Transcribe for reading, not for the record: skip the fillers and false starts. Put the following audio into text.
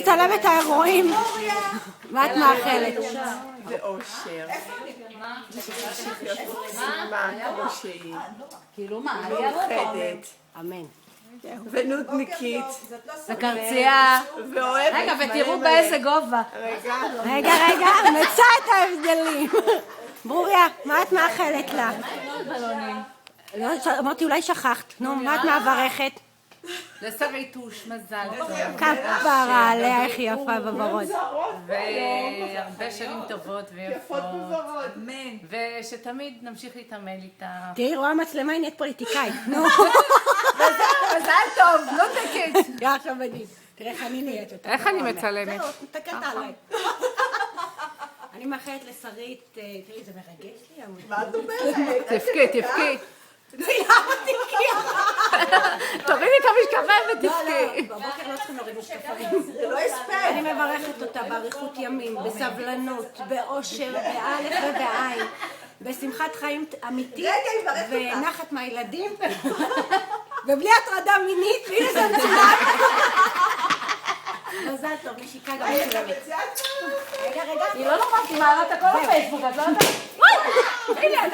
תצלם את האירועים. מה את מאחלת? ואושר. שתמשיך להיות מקסימה כמו שהיא. כאילו מה? מאוחדת. אמן. ונודניקית. וקרצייה. ואוהבת. רגע, ותראו באיזה גובה. רגע. רגע, מצא את ההבדלים. ברוריה, מה את מאחלת לה? לא, אמרתי, אולי שכחת. נו, מה את מברכת? לשריטוש, מזל טוב. כפרה עליה, איך היא יפה בוורוד. והרבה שנים טובות ויפות. יפות בוורוד. אמן. ושתמיד נמשיך להתעמל איתה. תראי, רואה מצלמה, היא נהיית פוליטיקאית. נו. מזל טוב, לא תקט. יא, עכשיו בדיוק. תראה איך אני נהיית אותה. איך אני מצלמת? זהו, תקט עליי. אני מאחלת לשרית, תראי, זה מרגש לי. מה את אומרת? תבכי. למה תבכי? תורידי את המשקפיים ותבכי. בבוקר לא צריכים להוריד משקפיים. זה לא הספק. אני מברכת אותה באריכות ימים, בסבלנות, באושר, באלף ובעין, בשמחת חיים אמיתית ונחת מהילדים, ובלי הטרדה מינית, והנה זה מצוין. מזל טוב, נשיקה גם מצוינת. רגע. היא לא נורא, היא מעלה את הכל בפייסבוק, את לא יודעת. הנה,